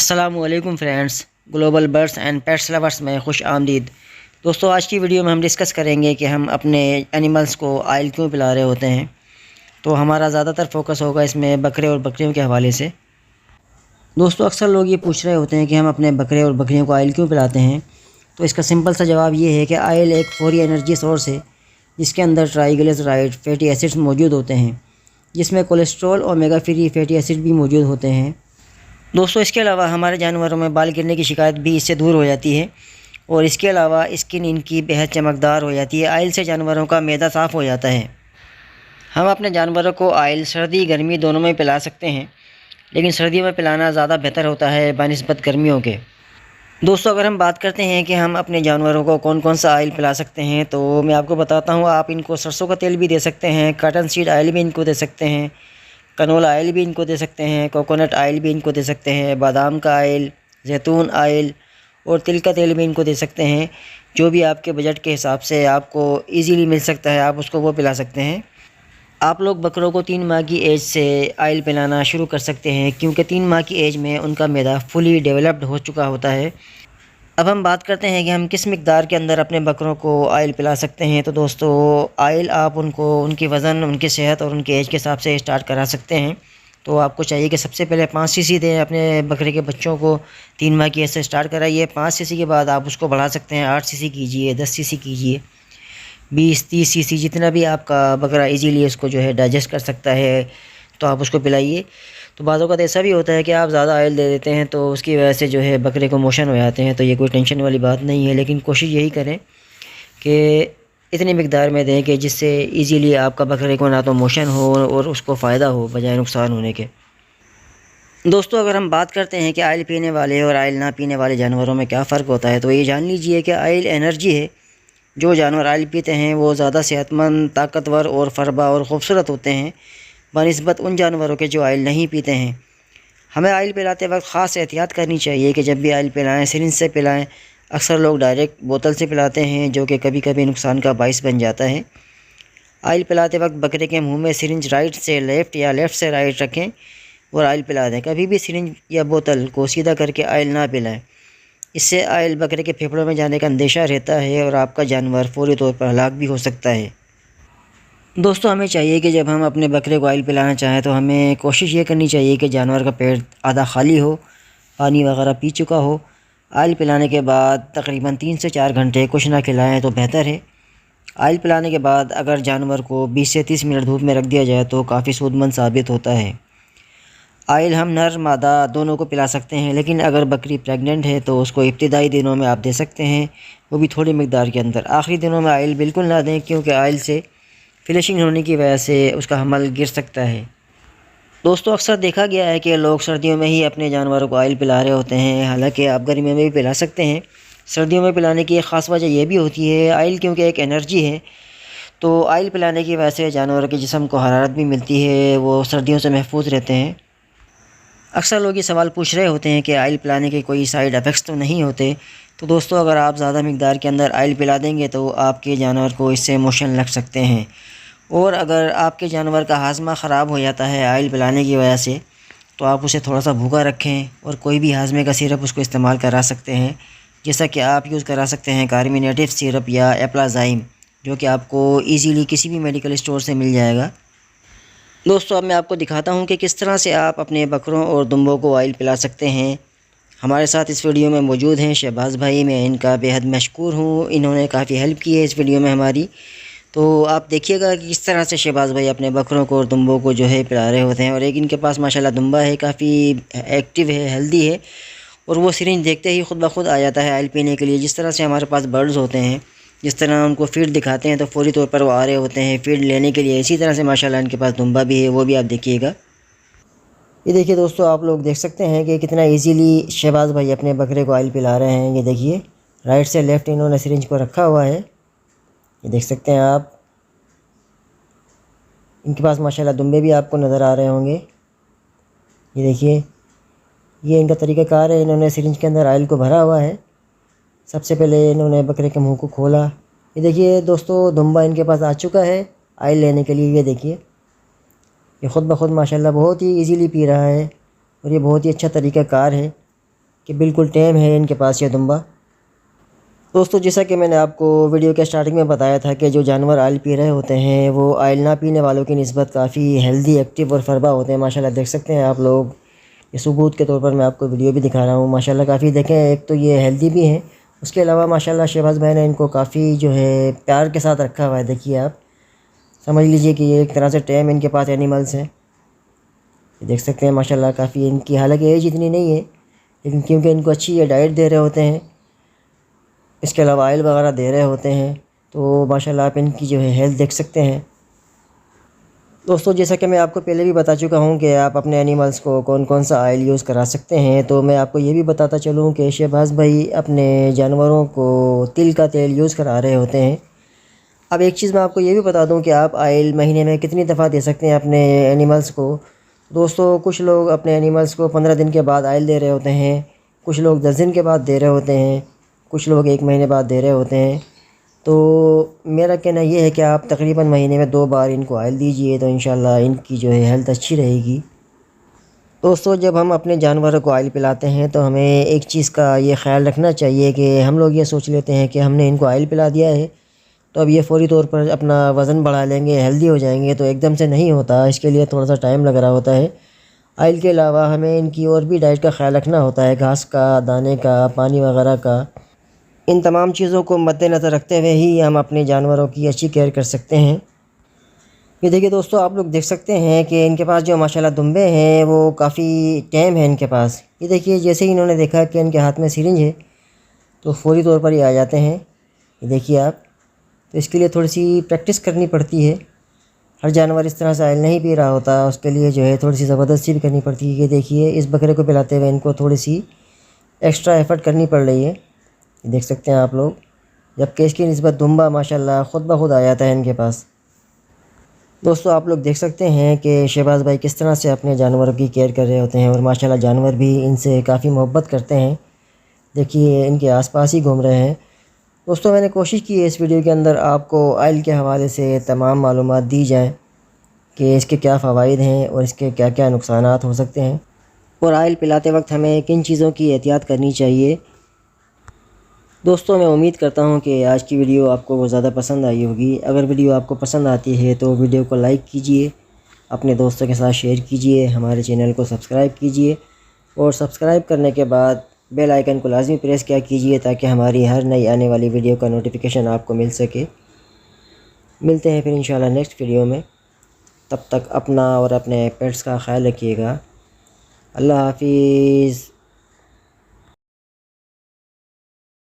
अस्सलामुअलैकुम friends, global birds and pets lovers में खुश आमदीद। दोस्तों, आज की वीडियो में हम डिस्कस करेंगे कि हम अपने एनिमल्स को ऑयल क्यों पिला रहे होते हैं। तो हमारा ज़्यादातर फोकस होगा इसमें बकरे और बकरियों के हवाले से। दोस्तों, अक्सर लोग ये पूछ रहे होते हैं कि हम अपने बकरे और बकरियों को ऑयल क्यों पिलाते हैं। तो इसका सिंपल सा जवाब ये है कि ऑयल एक फौरी एनर्जी सोर्स है जिसके अंदर ट्राइग्लिसराइड फैटी एसिड्स मौजूद होते हैं, जिसमें कोलेस्ट्रॉल ओमेगा 3 फैटी एसिड भी मौजूद होते हैं। दोस्तों, इसके अलावा हमारे जानवरों में बाल गिरने की शिकायत भी इससे दूर हो जाती है और इसके अलावा स्किन इनकी बेहद चमकदार हो जाती है। ऑयल से जानवरों का मैदा साफ़ हो जाता है। हम अपने जानवरों को ऑयल सर्दी गर्मी दोनों में पिला सकते हैं, लेकिन सर्दियों में पिलाना ज़्यादा बेहतर होता है बनिस्बत गर्मियों के। दोस्तों, अगर हम बात करते हैं कि हम अपने जानवरों को कौन कौन सा ऑयल पिला सकते हैं, तो मैं आपको बताता हूँ। आप इनको सरसों का तेल भी दे सकते हैं, कॉटन सीड ऑयल भी इनको दे सकते हैं, कनोला ऑयल भी इनको दे सकते हैं, कोकोनट ऑयल भी इनको दे सकते हैं, बादाम का ऑयल, जैतून ऑयल और तिल का तेल भी इनको दे सकते हैं। जो भी आपके बजट के हिसाब से आपको इजीली मिल सकता है, आप उसको वो पिला सकते हैं। आप लोग बकरों को 3 माह की एज से ऑयल पिलाना शुरू कर सकते हैं, क्योंकि 3 माह की एज में उनका मैदा फुली डेवलप्ड हो चुका होता है। अब हम बात करते हैं कि हम किस मिक़दार के अंदर अपने बकरों को ऑयल पिला सकते हैं। तो दोस्तों, ऑयल आप उनको उनकी वज़न, उनकी सेहत और उनके एज के हिसाब से स्टार्ट करा सकते हैं। तो आपको चाहिए कि सबसे पहले 5 सीसी दें अपने बकरे के बच्चों को। 3 माह की एज से स्टार्ट कराइए। 5 सीसी के बाद आप उसको बढ़ा सकते हैं, 8 सीसी कीजिए, 10 सीसी कीजिए, 20-30 सीसी, जितना भी आपका बकरा इजीली उसको जो है डाइजेस्ट कर सकता है, तो आप उसको पिलाइए। तो बाज़ औक़ात ऐसा भी होता है कि आप ज़्यादा ऑयल दे देते हैं, तो उसकी वजह से जो है बकरे को मोशन हो जाते हैं। तो ये कोई टेंशन वाली बात नहीं है, लेकिन कोशिश यही करें कि इतनी मिक़दार में दें कि जिससे इजीली आपका बकरे को ना तो मोशन हो और उसको फ़ायदा हो बजाय नुकसान होने के। दोस्तों, अगर हम बात करते हैं कि ऑयल पीने वाले और ऑयल ना पीने वाले जानवरों में क्या फ़र्क होता है, तो ये जान लीजिए कि ऑयल एनर्जी है। जो जानवर ऑयल पीते हैं वो ज़्यादा सेहतमंद, ताकतवर और फरबा और ख़ूबसूरत होते हैं बनिस्बत उन जानवरों के जो ऑयल नहीं पीते हैं। हमें ऑयल पिलाते वक्त ख़ास एहतियात करनी चाहिए कि जब भी ऑयल पिलाएं, सिरिंज से पिलाएं। अक्सर लोग डायरेक्ट बोतल से पिलाते हैं, जो कि कभी कभी नुकसान का बाइस बन जाता है। ऑयल पिलाते वक्त बकरे के मुंह में सिरिंज राइट से लेफ़्ट या लेफ़्ट से राइट रखें और ऑयल पिला दें। कभी भी सिरिंज या बोतल को सीधा करके ऑयल ना पिलाएं। इससे ऑयल बकरे के फेफड़ों में जाने का अंदेशा रहता है और आपका जानवर फौरी तौर पर हलाक भी हो सकता है। दोस्तों, हमें चाहिए कि जब हम अपने बकरे को ऑयल पिलाना चाहें तो हमें कोशिश ये करनी चाहिए कि जानवर का पेट आधा खाली हो, पानी वगैरह पी चुका हो। ऑयल पिलाने के बाद तकरीबन 3 से 4 घंटे कुछ ना खिलाएं तो बेहतर है। ऑयल पिलाने के बाद अगर जानवर को 20 से 30 मिनट धूप में रख दिया जाए तो काफ़ी सूदमंद साबित होता है। ऑयल हम नर मादा दोनों को पिला सकते हैं, लेकिन अगर बकरी प्रेग्नेंट है तो उसको इब्तिदाई दिनों में आप दे सकते हैं, वो भी थोड़ी मिकदार के अंदर। आखिरी दिनों में ऑयल बिल्कुल ना दें, क्योंकि ऑयल से फिनिशिंग होने की वजह से उसका हमल गिर सकता है। दोस्तों, अक्सर देखा गया है कि लोग सर्दियों में ही अपने जानवरों को ऑयल पिला रहे होते हैं, हालांकि आप गर्मियों में भी पिला सकते हैं। सर्दियों में पिलाने की एक ख़ास वजह यह भी होती है, ऑयल क्योंकि एक एनर्जी है, तो ऑयल पिलाने की वजह से जानवरों के जिस्म को हरारत भी मिलती है, वो सर्दियों से महफूज रहते हैं। अक्सर लोग ये सवाल पूछ रहे होते हैं कि ऑयल पिलाने के कोई साइड इफ़ेक्ट्स तो नहीं होते। तो दोस्तों, अगर आप ज़्यादा मिकदार के अंदर ऑयल पिला देंगे तो आपके जानवर को इससे मोशन लग सकते हैं, और अगर आपके जानवर का हाजमा ख़राब हो जाता है ऑयल पिलाने की वजह से, तो आप उसे थोड़ा सा भूखा रखें और कोई भी हाजमे का सिरप उसको इस्तेमाल करा सकते हैं। जैसा कि आप यूज़ करा सकते हैं कार्मिनेटिव सिरप या एप्लाज़ाइम, जो कि आपको ईज़िली किसी भी मेडिकल स्टोर से मिल जाएगा। दोस्तों, अब मैं आपको दिखाता हूँ कि किस तरह से आप अपने बकरों और दुम्बों को ऑयल पिला सकते हैं। हमारे साथ इस वीडियो में मौजूद हैं शहबाज़ भाई, मैं इनका बेहद मशकूर हूँ। इन्होंने काफ़ी हेल्प की है इस वीडियो में हमारी। तो आप देखिएगा कि किस तरह से शहबाज़ भाई अपने बकरों को और दुम्बों को जो है पिला रहे होते हैं। और एक इनके पास माशाल्लाह दुम्बा है, काफ़ी एक्टिव है, हेल्दी है, और वो सिरिंज देखते ही खुद ब खुद आ जाता है ऑयल पीने के लिए। जिस तरह से हमारे पास बर्ड्स होते हैं, जिस तरह उनको फीड दिखाते हैं तो फौरी तौर पर वो आ रहे होते हैं फीड लेने के लिए, इसी तरह से माशाल्लाह इनके पास दुम्बा भी है, वो भी आप देखिएगा। ये देखिए दोस्तों, आप लोग देख सकते हैं कि कितना इजीली शहबाज़ भाई अपने बकरे को ऑयल पिला रहे हैं। ये देखिए, राइट से लेफ़्ट इन्होंने सिरिंज को रखा हुआ है, ये देख सकते हैं आप। इनके पास माशाल्लाह दुम्बे भी आपको नज़र आ रहे होंगे। ये देखिए, ये इनका तरीक़ाकार है। इन्होंने सिरिंज के अंदर ऑयल को भरा हुआ है। सबसे पहले इन्होंने बकरे के मुंह को खोला। ये देखिए दोस्तों, दुम्बा इनके पास आ चुका है ऑयल लेने के लिए। ये देखिए, ये ख़ुद ब खुद माशाल्लाह बहुत ही इजीली पी रहा है, और ये बहुत ही अच्छा तरीक़ाकार है। कि बिल्कुल टेम है इनके पास ये दुम्बा। दोस्तों जैसा कि मैंने आपको वीडियो के स्टार्टिंग में बताया था कि जो जानवर ऑयल पी रहे होते हैं वो ऑयल ना पीने वालों की निस्बत काफ़ी हेल्दी, एक्टिव और फरबा होते हैं। माशाल्लाह देख सकते हैं आप लोग, ये सबूत के तौर पर मैं आपको वीडियो भी दिखा रहा हूँ। माशाल्लाह काफ़ी देखें, एक तो ये हेल्दी भी हैं, उसके अलावा माशाल्लाह शहबाज भाई ने इनको काफ़ी जो है प्यार के साथ रखा हुआ है। देखिए आप समझ लीजिए कि ये एक तरह से टेम इनके पास एनिमल्स हैं। देख सकते हैं माशाल्लाह काफ़ी इनकी, हालांकि एज इतनी नहीं है लेकिन क्योंकि इनको अच्छी ये डाइट दे रहे होते हैं, इसके अलावा ऑयल वगैरह दे रहे होते हैं, तो माशाल्लाह आप इनकी जो है हेल्थ देख सकते हैं। दोस्तों जैसा कि मैं आपको पहले भी बता चुका हूं कि आप अपने एनिमल्स को कौन कौन सा ऑयल यूज़ करा सकते हैं, तो मैं आपको ये भी बताता चलूं कि शहबाज भाई अपने जानवरों को तिल का तेल यूज़ करा रहे होते हैं। अब एक चीज़ मैं आपको ये भी बता दूं कि आप ऑयल महीने में कितनी दफ़ा दे सकते हैं अपने एनिमल्स को। दोस्तों कुछ लोग अपने एनिमल्स को 15 दिन के बाद ऑयल दे रहे होते हैं, कुछ लोग 10 दिन के बाद दे रहे होते हैं, कुछ लोग 1 महीने बाद दे रहे होते हैं। तो मेरा कहना ये है कि आप तकरीबन महीने में 2 बार इनको ऑयल दीजिए, तो इंशाल्लाह इनकी जो है हेल्थ अच्छी रहेगी। दोस्तों जब हम अपने जानवरों को ऑयल पिलाते हैं तो हमें एक चीज़ का ये ख्याल रखना चाहिए कि हम लोग ये सोच लेते हैं कि हमने इनको ऑयल पिला दिया है तो अब ये फ़ौरी तौर पर अपना वज़न बढ़ा लेंगे, हेल्दी हो जाएंगे, तो एकदम से नहीं होता। इसके लिए थोड़ा सा टाइम लग रहा होता है। ऑयल के अलावा हमें इनकी और भी डाइट का ख्याल रखना होता है, घास का, दाने का, पानी वगैरह का। इन तमाम चीज़ों को मद्देनज़र रखते हुए ही हम अपने जानवरों की अच्छी केयर कर सकते हैं। ये देखिए दोस्तों, आप लोग देख सकते हैं कि इनके पास जो माशाल्लाह दुम्बे हैं वो काफ़ी टैम है इनके पास। ये देखिए जैसे ही इन्होंने देखा कि इनके हाथ में सिरिंज है तो फ़ौरी तौर पर ये आ जाते हैं। ये देखिए आप, तो इसके लिए थोड़ी सी प्रैक्टिस करनी पड़ती है। हर जानवर इस तरह से ऑयल नहीं पी रहा होता, उसके लिए जो है थोड़ी सी ज़बरदस्ती भी करनी पड़ती है। ये देखिए इस बकरे को पिलाते हुए इनको थोड़ी सी एक्स्ट्रा एफ़र्ट करनी पड़ रही है। ये देख सकते हैं आप लोग, जबकि इसकी निस्बत दुम्बा माशाल्लाह ख़ुद ब खुद आ जाता है इनके पास। दोस्तों आप लोग देख सकते हैं कि शहबाज भाई किस तरह से अपने जानवरों की केयर कर रहे होते हैं और माशाल्लाह जानवर भी इनसे काफ़ी मोहब्बत करते हैं। देखिए इनके आसपास ही घूम रहे हैं। दोस्तों मैंने कोशिश की है इस वीडियो के अंदर आपको ऑयल के हवाले से तमाम मालूमात दी जाएँ कि इसके क्या फ़वाइद हैं और इसके क्या क्या नुकसानात हो सकते हैं, और ऑयल पिलाते वक्त हमें किन चीज़ों की एहतियात करनी चाहिए। दोस्तों मैं उम्मीद करता हूं कि आज की वीडियो आपको बहुत ज़्यादा पसंद आई होगी। अगर वीडियो आपको पसंद आती है तो वीडियो को लाइक कीजिए, अपने दोस्तों के साथ शेयर कीजिए, हमारे चैनल को सब्सक्राइब कीजिए और सब्सक्राइब करने के बाद बेल आइकन को लाजमी प्रेस किया कीजिए ताकि हमारी हर नई आने वाली वीडियो का नोटिफिकेशन आपको मिल सके। मिलते हैं फिर इंशाल्लाह नेक्स्ट वीडियो में। तब तक अपना और अपने पेट्स का ख्याल रखिएगा। अल्लाह हाफिज़।